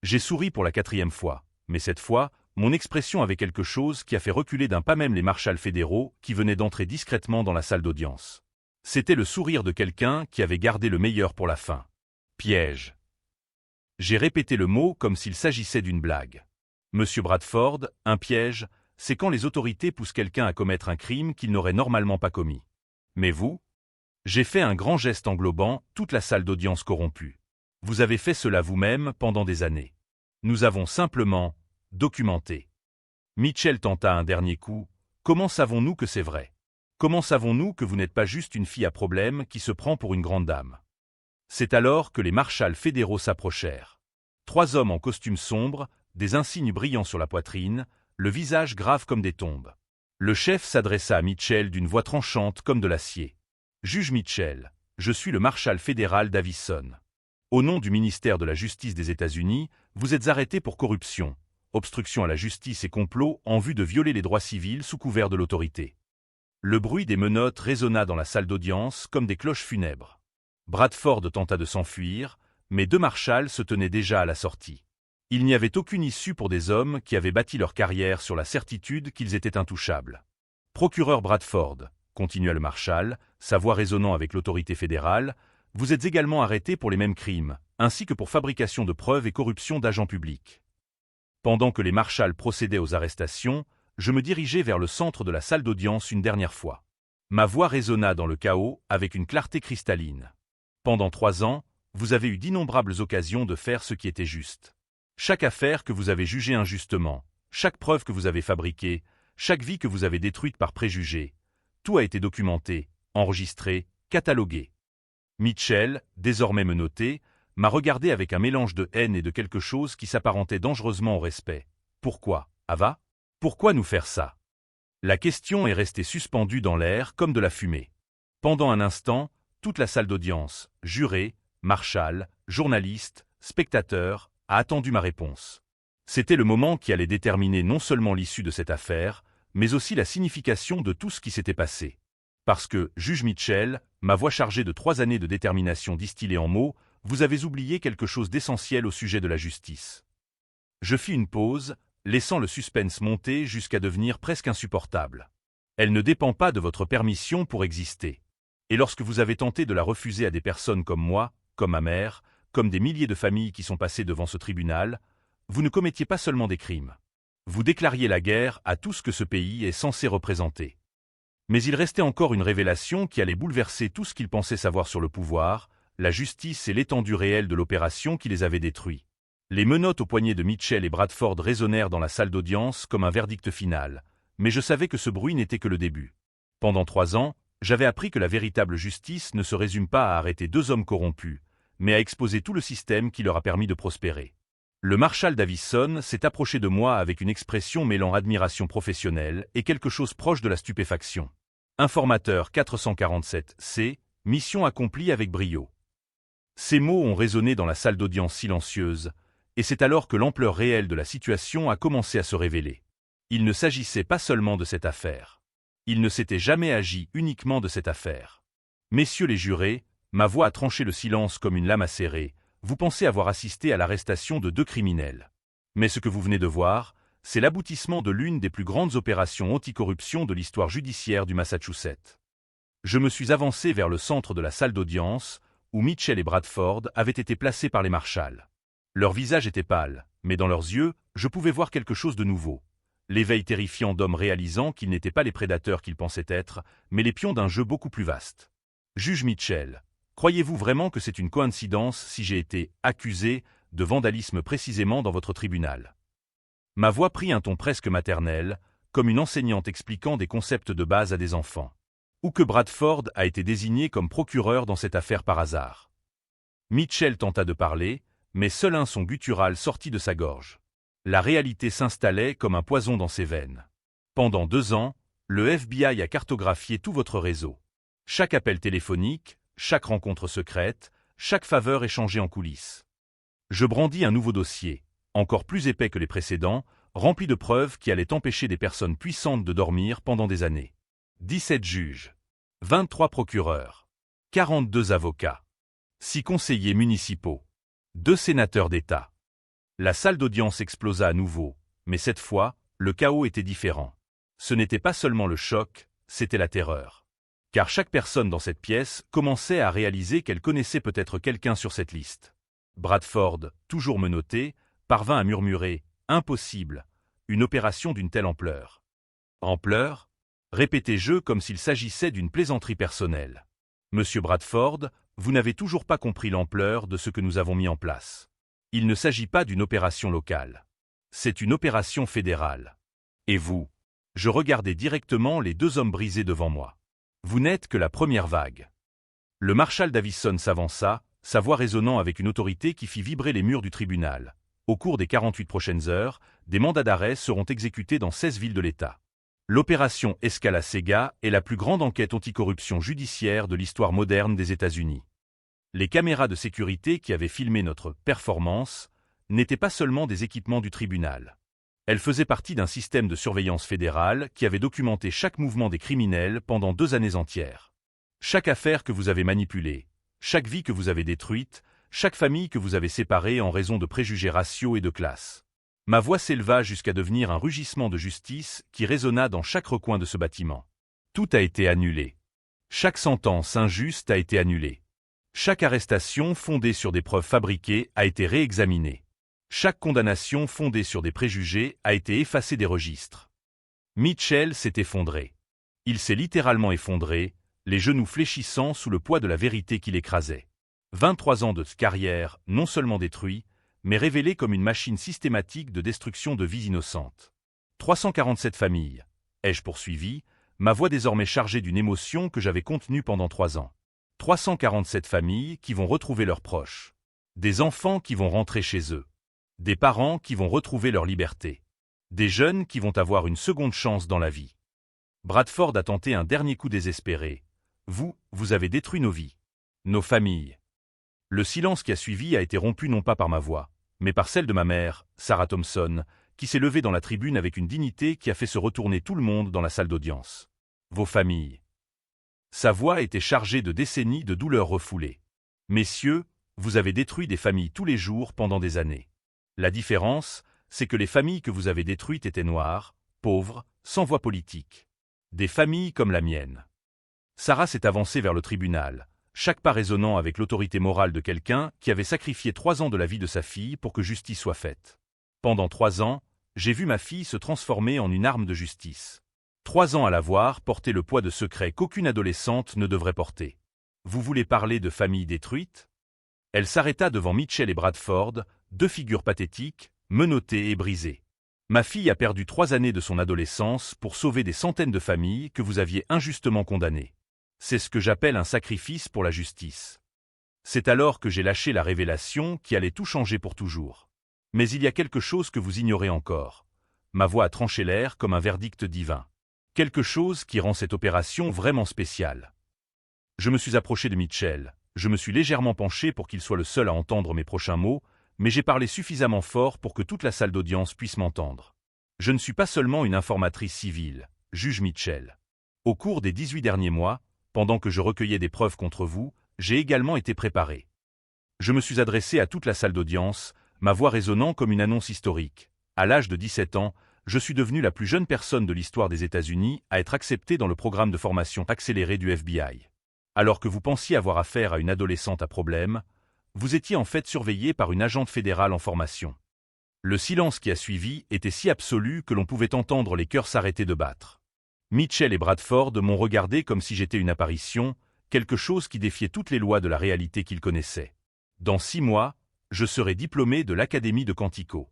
J'ai souri pour la 4e fois, mais cette fois, mon expression avait quelque chose qui a fait reculer d'un pas même les marshals fédéraux qui venaient d'entrer discrètement dans la salle d'audience. C'était le sourire de quelqu'un qui avait gardé le meilleur pour la fin. Piège. J'ai répété le mot comme s'il s'agissait d'une blague. Monsieur Bradford, un piège, c'est quand les autorités poussent quelqu'un à commettre un crime qu'il n'aurait normalement pas commis. Mais vous? J'ai fait un grand geste englobant toute la salle d'audience corrompue. Vous avez fait cela vous-même pendant des années. Nous avons simplement documenté. Mitchell tenta un dernier coup. Comment savons-nous que c'est vrai? Comment savons-nous que vous n'êtes pas juste une fille à problème qui se prend pour une grande dame? C'est alors que les marshals fédéraux s'approchèrent. 3 hommes en costume sombre, des insignes brillants sur la poitrine, le visage grave comme des tombes. Le chef s'adressa à Mitchell d'une voix tranchante comme de l'acier. Juge Mitchell, je suis le marshal fédéral Davison. Au nom du ministère de la Justice des États-Unis, vous êtes arrêté pour corruption, obstruction à la justice et complot en vue de violer les droits civils sous couvert de l'autorité. Le bruit des menottes résonna dans la salle d'audience comme des cloches funèbres. Bradford tenta de s'enfuir, mais 2 marshals se tenaient déjà à la sortie. Il n'y avait aucune issue pour des hommes qui avaient bâti leur carrière sur la certitude qu'ils étaient intouchables. Procureur Bradford, continua le marshal, sa voix résonnant avec l'autorité fédérale, vous êtes également arrêté pour les mêmes crimes, ainsi que pour fabrication de preuves et corruption d'agents publics. Pendant que les marshals procédaient aux arrestations, je me dirigeai vers le centre de la salle d'audience une dernière fois. Ma voix résonna dans le chaos avec une clarté cristalline. Pendant 3 ans, vous avez eu d'innombrables occasions de faire ce qui était juste. Chaque affaire que vous avez jugée injustement, chaque preuve que vous avez fabriquée, chaque vie que vous avez détruite par préjugés, tout a été documenté, enregistré, catalogué. Mitchell, désormais menotté, m'a regardé avec un mélange de haine et de quelque chose qui s'apparentait dangereusement au respect. Pourquoi, Ava? Pourquoi nous faire ça? La question est restée suspendue dans l'air comme de la fumée. Pendant un instant, toute la salle d'audience, jurés, marshals, journalistes, spectateurs, a attendu ma réponse. C'était le moment qui allait déterminer non seulement l'issue de cette affaire, mais aussi la signification de tout ce qui s'était passé. Parce que, juge Mitchell, ma voix chargée de 3 années de détermination distillée en mots, vous avez oublié quelque chose d'essentiel au sujet de la justice. Je fis une pause, laissant le suspense monter jusqu'à devenir presque insupportable. Elle ne dépend pas de votre permission pour exister. Et lorsque vous avez tenté de la refuser à des personnes comme moi, comme ma mère, comme des milliers de familles qui sont passées devant ce tribunal, vous ne commettiez pas seulement des crimes. Vous déclariez la guerre à tout ce que ce pays est censé représenter. Mais il restait encore une révélation qui allait bouleverser tout ce qu'ils pensaient savoir sur le pouvoir, la justice et l'étendue réelle de l'opération qui les avait détruits. Les menottes aux poignets de Mitchell et Bradford résonnèrent dans la salle d'audience comme un verdict final, mais je savais que ce bruit n'était que le début. Pendant 3 ans, j'avais appris que la véritable justice ne se résume pas à arrêter 2 hommes corrompus, mais à exposer tout le système qui leur a permis de prospérer. Le marshal Davison s'est approché de moi avec une expression mêlant admiration professionnelle et quelque chose proche de la stupéfaction. Informateur 447C, mission accomplie avec brio. Ces mots ont résonné dans la salle d'audience silencieuse, et c'est alors que l'ampleur réelle de la situation a commencé à se révéler. Il ne s'agissait pas seulement de cette affaire. Il ne s'était jamais agi uniquement de cette affaire. Messieurs les jurés, ma voix a tranché le silence comme une lame acérée, vous pensez avoir assisté à l'arrestation de 2 criminels. Mais ce que vous venez de voir, c'est l'aboutissement de l'une des plus grandes opérations anticorruption de l'histoire judiciaire du Massachusetts. Je me suis avancé vers le centre de la salle d'audience, où Mitchell et Bradford avaient été placés par les marshals. Leurs visages étaient pâles, mais dans leurs yeux, je pouvais voir quelque chose de nouveau. L'éveil terrifiant d'hommes réalisant qu'ils n'étaient pas les prédateurs qu'ils pensaient être, mais les pions d'un jeu beaucoup plus vaste. Juge Mitchell, croyez-vous vraiment que c'est une coïncidence si j'ai été accusé de vandalisme précisément dans votre tribunal? Ma voix prit un ton presque maternel, comme une enseignante expliquant des concepts de base à des enfants. Ou que Bradford a été désigné comme procureur dans cette affaire par hasard. Mitchell tenta de parler, mais seul un son guttural sortit de sa gorge. La réalité s'installait comme un poison dans ses veines. Pendant 2 ans, le FBI a cartographié tout votre réseau. Chaque appel téléphonique, chaque rencontre secrète, chaque faveur échangée en coulisses. Je brandis un nouveau dossier, encore plus épais que les précédents, rempli de preuves qui allaient empêcher des personnes puissantes de dormir pendant des années. 17 juges, 23 procureurs, 42 avocats, 6 conseillers municipaux, 2 sénateurs d'État. La salle d'audience explosa à nouveau, mais cette fois, le chaos était différent. Ce n'était pas seulement le choc, c'était la terreur. Car chaque personne dans cette pièce commençait à réaliser qu'elle connaissait peut-être quelqu'un sur cette liste. Bradford, toujours menotté, parvint à murmurer « Impossible, une opération d'une telle ampleur. » Ampleur ? Répétai-je comme s'il s'agissait d'une plaisanterie personnelle. Monsieur Bradford, vous n'avez toujours pas compris l'ampleur de ce que nous avons mis en place. Il ne s'agit pas d'une opération locale. C'est une opération fédérale. Et vous? Je regardais directement les 2 hommes brisés devant moi. Vous n'êtes que la première vague. Le marshal Davison s'avança, sa voix résonnant avec une autorité qui fit vibrer les murs du tribunal. Au cours des 48 prochaines heures, des mandats d'arrêt seront exécutés dans 16 villes de l'État. L'opération Escala Sega est la plus grande enquête anticorruption judiciaire de l'histoire moderne des États-Unis. Les caméras de sécurité qui avaient filmé notre performance n'étaient pas seulement des équipements du tribunal. Elles faisaient partie d'un système de surveillance fédérale qui avait documenté chaque mouvement des criminels pendant 2 années entières. Chaque affaire que vous avez manipulée, chaque vie que vous avez détruite, chaque famille que vous avez séparée en raison de préjugés raciaux et de classe. Ma voix s'éleva jusqu'à devenir un rugissement de justice qui résonna dans chaque recoin de ce bâtiment. Tout a été annulé. Chaque sentence injuste a été annulée. Chaque arrestation fondée sur des preuves fabriquées a été réexaminée. Chaque condamnation fondée sur des préjugés a été effacée des registres. Mitchell s'est effondré. Il s'est littéralement effondré, les genoux fléchissant sous le poids de la vérité qui l'écrasait. 23 ans de carrière non seulement détruits, mais révélés comme une machine systématique de destruction de vies innocentes. 347 familles, ai-je poursuivi, ma voix désormais chargée d'une émotion que j'avais contenue pendant 3 ans. 347 familles qui vont retrouver leurs proches. Des enfants qui vont rentrer chez eux. Des parents qui vont retrouver leur liberté. Des jeunes qui vont avoir une seconde chance dans la vie. Bradford a tenté un dernier coup désespéré. Vous avez détruit nos vies. Nos familles. Le silence qui a suivi a été rompu non pas par ma voix, mais par celle de ma mère, Sarah Thompson, qui s'est levée dans la tribune avec une dignité qui a fait se retourner tout le monde dans la salle d'audience. Vos familles. Sa voix était chargée de décennies de douleurs refoulées. Messieurs, vous avez détruit des familles tous les jours pendant des années. La différence, c'est que les familles que vous avez détruites étaient noires, pauvres, sans voix politique. Des familles comme la mienne. Sarah s'est avancée vers le tribunal, chaque pas résonnant avec l'autorité morale de quelqu'un qui avait sacrifié 3 ans de la vie de sa fille pour que justice soit faite. Pendant 3 ans, j'ai vu ma fille se transformer en une arme de justice. 3 ans à la voir porter le poids de secrets qu'aucune adolescente ne devrait porter. Vous voulez parler de famille détruite? Elle s'arrêta devant Mitchell et Bradford, 2 figures pathétiques, menottées et brisées. Ma fille a perdu 3 années de son adolescence pour sauver des centaines de familles que vous aviez injustement condamnées. C'est ce que j'appelle un sacrifice pour la justice. C'est alors que j'ai lâché la révélation qui allait tout changer pour toujours. Mais il y a quelque chose que vous ignorez encore. Ma voix a tranché l'air comme un verdict divin. Quelque chose qui rend cette opération vraiment spéciale. Je me suis approché de Mitchell, je me suis légèrement penché pour qu'il soit le seul à entendre mes prochains mots, mais j'ai parlé suffisamment fort pour que toute la salle d'audience puisse m'entendre. Je ne suis pas seulement une informatrice civile, juge Mitchell. Au cours des 18 derniers mois, pendant que je recueillais des preuves contre vous, j'ai également été préparé. Je me suis adressé à toute la salle d'audience, ma voix résonnant comme une annonce historique. À l'âge de 17 ans, je suis devenu la plus jeune personne de l'histoire des États-Unis à être acceptée dans le programme de formation accélérée du FBI. Alors que vous pensiez avoir affaire à une adolescente à problème, vous étiez en fait surveillé par une agente fédérale en formation. Le silence qui a suivi était si absolu que l'on pouvait entendre les cœurs s'arrêter de battre. Mitchell et Bradford m'ont regardé comme si j'étais une apparition, quelque chose qui défiait toutes les lois de la réalité qu'ils connaissaient. Dans 6 mois, je serai diplômé de l'Académie de Quantico.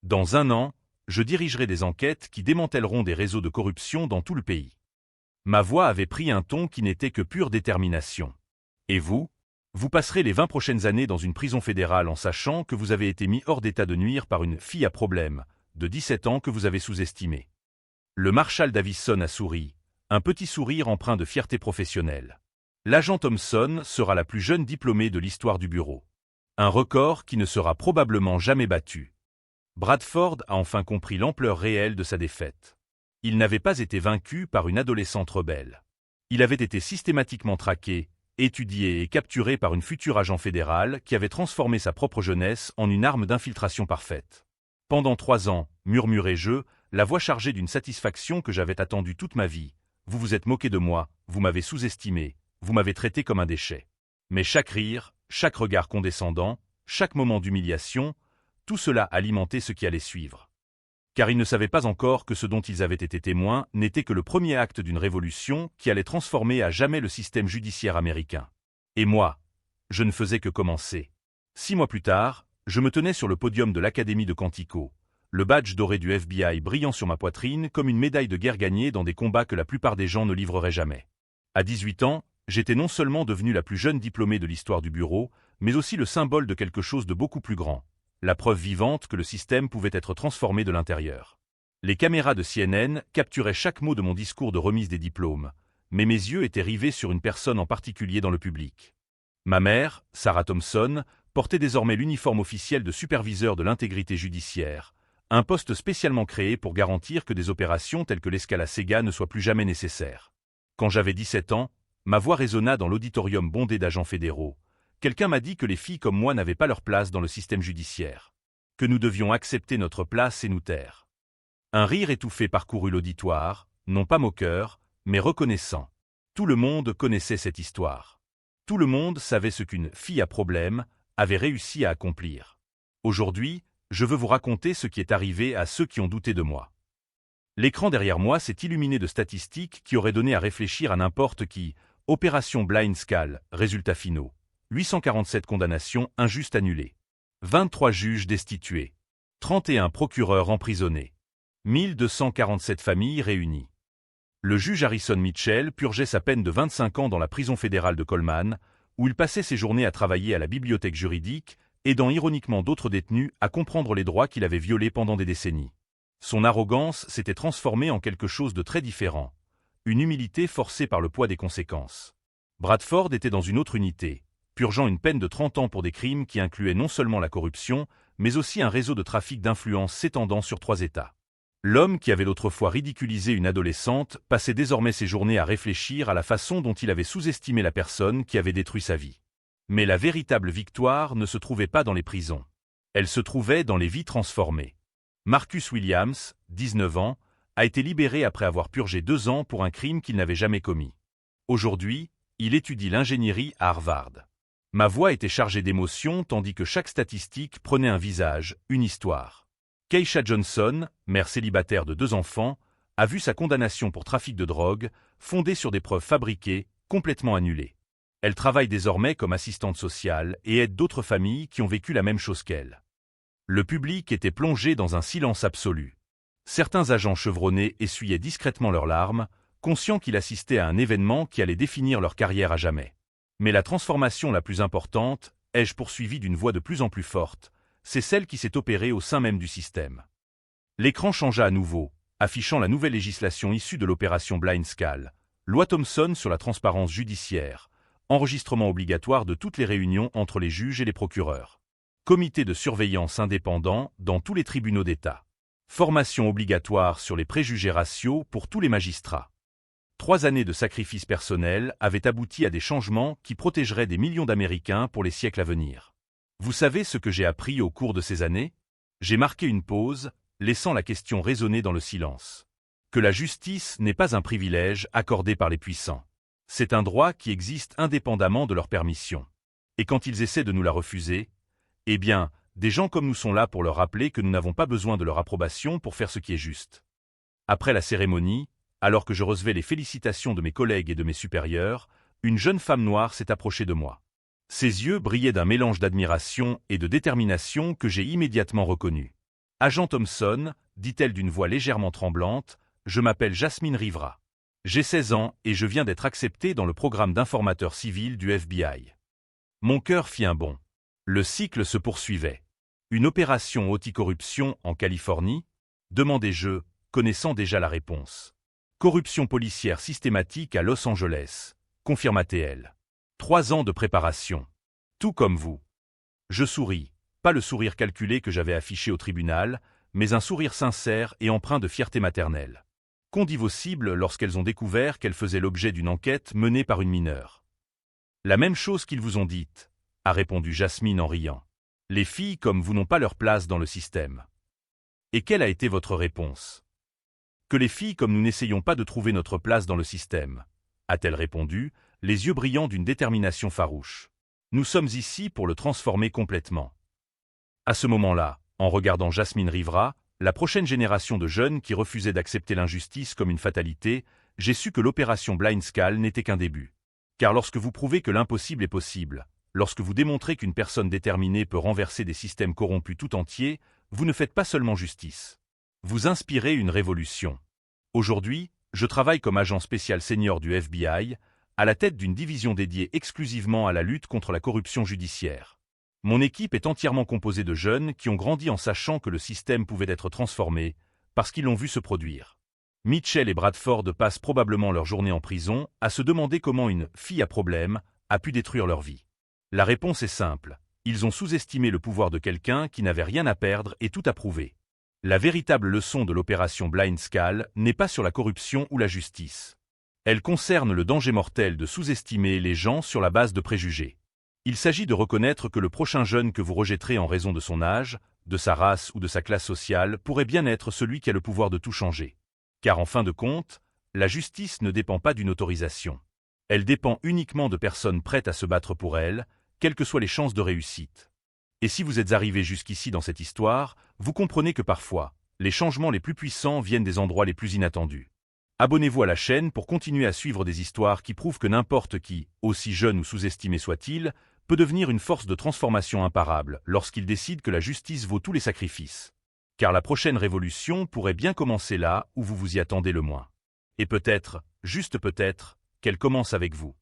Dans 1 an, je dirigerai des enquêtes qui démantèleront des réseaux de corruption dans tout le pays. Ma voix avait pris un ton qui n'était que pure détermination. Et vous? Vous passerez les 20 prochaines années dans une prison fédérale en sachant que vous avez été mis hors d'état de nuire par une fille à problème, de 17 ans que vous avez sous-estimée. Le marshal Davison a souri, un petit sourire empreint de fierté professionnelle. L'agent Thompson sera la plus jeune diplômée de l'histoire du bureau. Un record qui ne sera probablement jamais battu. Bradford a enfin compris l'ampleur réelle de sa défaite. Il n'avait pas été vaincu par une adolescente rebelle. Il avait été systématiquement traqué, étudié et capturé par une future agent fédéral qui avait transformé sa propre jeunesse en une arme d'infiltration parfaite. Pendant 3 ans, murmurai-je, la voix chargée d'une satisfaction que j'avais attendue toute ma vie. Vous vous êtes moqué de moi, vous m'avez sous-estimé, vous m'avez traité comme un déchet. Mais chaque rire, chaque regard condescendant, chaque moment d'humiliation, tout cela alimentait ce qui allait suivre. Car ils ne savaient pas encore que ce dont ils avaient été témoins n'était que le premier acte d'une révolution qui allait transformer à jamais le système judiciaire américain. Et moi, je ne faisais que commencer. 6 mois plus tard, je me tenais sur le podium de l'Académie de Quantico, le badge doré du FBI brillant sur ma poitrine comme une médaille de guerre gagnée dans des combats que la plupart des gens ne livreraient jamais. À 18 ans, j'étais non seulement devenu la plus jeune diplômée de l'histoire du bureau, mais aussi le symbole de quelque chose de beaucoup plus grand. La preuve vivante que le système pouvait être transformé de l'intérieur. Les caméras de CNN capturaient chaque mot de mon discours de remise des diplômes, mais mes yeux étaient rivés sur une personne en particulier dans le public. Ma mère, Sarah Thompson, portait désormais l'uniforme officiel de superviseur de l'intégrité judiciaire, un poste spécialement créé pour garantir que des opérations telles que l'escale à Sega ne soient plus jamais nécessaires. Quand j'avais 17 ans, ma voix résonna dans l'auditorium bondé d'agents fédéraux. Quelqu'un m'a dit que les filles comme moi n'avaient pas leur place dans le système judiciaire. Que nous devions accepter notre place et nous taire. Un rire étouffé parcourut l'auditoire, non pas moqueur, mais reconnaissant. Tout le monde connaissait cette histoire. Tout le monde savait ce qu'une fille à problème avait réussi à accomplir. Aujourd'hui, je veux vous raconter ce qui est arrivé à ceux qui ont douté de moi. L'écran derrière moi s'est illuminé de statistiques qui auraient donné à réfléchir à n'importe qui. Opération Blind Skull, résultats finaux. 847 condamnations injustes annulées. 23 juges destitués. 31 procureurs emprisonnés. 1247 familles réunies. Le juge Harrison Mitchell purgeait sa peine de 25 ans dans la prison fédérale de Coleman, où il passait ses journées à travailler à la bibliothèque juridique, aidant ironiquement d'autres détenus à comprendre les droits qu'il avait violés pendant des décennies. Son arrogance s'était transformée en quelque chose de très différent. Une humilité forcée par le poids des conséquences. Bradford était dans une autre unité, purgeant une peine de 30 ans pour des crimes qui incluaient non seulement la corruption, mais aussi un réseau de trafic d'influence s'étendant sur 3 États. L'homme qui avait autrefois ridiculisé une adolescente passait désormais ses journées à réfléchir à la façon dont il avait sous-estimé la personne qui avait détruit sa vie. Mais la véritable victoire ne se trouvait pas dans les prisons. Elle se trouvait dans les vies transformées. Marcus Williams, 19 ans, a été libéré après avoir purgé 2 ans pour un crime qu'il n'avait jamais commis. Aujourd'hui, il étudie l'ingénierie à Harvard. Ma voix était chargée d'émotions tandis que chaque statistique prenait un visage, une histoire. Keisha Johnson, mère célibataire de 2 enfants, a vu sa condamnation pour trafic de drogue, fondée sur des preuves fabriquées, complètement annulée. Elle travaille désormais comme assistante sociale et aide d'autres familles qui ont vécu la même chose qu'elle. Le public était plongé dans un silence absolu. Certains agents chevronnés essuyaient discrètement leurs larmes, conscients qu'ils assistaient à un événement qui allait définir leur carrière à jamais. Mais la transformation la plus importante, ai-je poursuivi d'une voix de plus en plus forte, c'est celle qui s'est opérée au sein même du système. L'écran changea à nouveau, affichant la nouvelle législation issue de l'opération Blind Skull, loi Thompson sur la transparence judiciaire, enregistrement obligatoire de toutes les réunions entre les juges et les procureurs, comité de surveillance indépendant dans tous les tribunaux d'État, formation obligatoire sur les préjugés raciaux pour tous les magistrats. 3 années de sacrifices personnels avaient abouti à des changements qui protégeraient des millions d'Américains pour les siècles à venir. Vous savez ce que j'ai appris au cours de ces années? J'ai marqué une pause, laissant la question résonner dans le silence. Que la justice n'est pas un privilège accordé par les puissants. C'est un droit qui existe indépendamment de leur permission. Et quand ils essaient de nous la refuser, eh bien, des gens comme nous sont là pour leur rappeler que nous n'avons pas besoin de leur approbation pour faire ce qui est juste. Après la cérémonie, alors que je recevais les félicitations de mes collègues et de mes supérieurs, une jeune femme noire s'est approchée de moi. Ses yeux brillaient d'un mélange d'admiration et de détermination que j'ai immédiatement reconnu. « Agent Thompson, dit-elle d'une voix légèrement tremblante, je m'appelle Jasmine Rivera. J'ai 16 ans et je viens d'être acceptée dans le programme d'informateur civil du FBI. » Mon cœur fit un bond. Le cycle se poursuivait. Une opération anticorruption en Californie? Demandai-je, connaissant déjà la réponse. Corruption policière systématique à Los Angeles, confirma-t-elle. 3 ans de préparation. Tout comme vous. Je souris, pas le sourire calculé que j'avais affiché au tribunal, mais un sourire sincère et empreint de fierté maternelle. Qu'ont dit vos cibles lorsqu'elles ont découvert qu'elles faisaient l'objet d'une enquête menée par une mineure? La même chose qu'ils vous ont dite, a répondu Jasmine en riant. Les filles comme vous n'ont pas leur place dans le système. Et quelle a été votre réponse? Que les filles comme nous n'essayons pas de trouver notre place dans le système, a-t-elle répondu, les yeux brillants d'une détermination farouche. Nous sommes ici pour le transformer complètement. À ce moment-là, en regardant Jasmine Rivera, la prochaine génération de jeunes qui refusaient d'accepter l'injustice comme une fatalité, j'ai su que l'opération Blind Skull n'était qu'un début. Car lorsque vous prouvez que l'impossible est possible, lorsque vous démontrez qu'une personne déterminée peut renverser des systèmes corrompus tout entiers, vous ne faites pas seulement justice. Vous inspirez une révolution. Aujourd'hui, je travaille comme agent spécial senior du FBI, à la tête d'une division dédiée exclusivement à la lutte contre la corruption judiciaire. Mon équipe est entièrement composée de jeunes qui ont grandi en sachant que le système pouvait être transformé, parce qu'ils l'ont vu se produire. Mitchell et Bradford passent probablement leur journée en prison à se demander comment une « fille à problème » a pu détruire leur vie. La réponse est simple, ils ont sous-estimé le pouvoir de quelqu'un qui n'avait rien à perdre et tout à prouver. La véritable leçon de l'opération Blind Skull n'est pas sur la corruption ou la justice. Elle concerne le danger mortel de sous-estimer les gens sur la base de préjugés. Il s'agit de reconnaître que le prochain jeune que vous rejetterez en raison de son âge, de sa race ou de sa classe sociale pourrait bien être celui qui a le pouvoir de tout changer. Car en fin de compte, la justice ne dépend pas d'une autorisation. Elle dépend uniquement de personnes prêtes à se battre pour elle, quelles que soient les chances de réussite. Et si vous êtes arrivé jusqu'ici dans cette histoire, vous comprenez que parfois, les changements les plus puissants viennent des endroits les plus inattendus. Abonnez-vous à la chaîne pour continuer à suivre des histoires qui prouvent que n'importe qui, aussi jeune ou sous-estimé soit-il, peut devenir une force de transformation imparable lorsqu'il décide que la justice vaut tous les sacrifices. Car la prochaine révolution pourrait bien commencer là où vous vous y attendez le moins. Et peut-être, juste peut-être, qu'elle commence avec vous.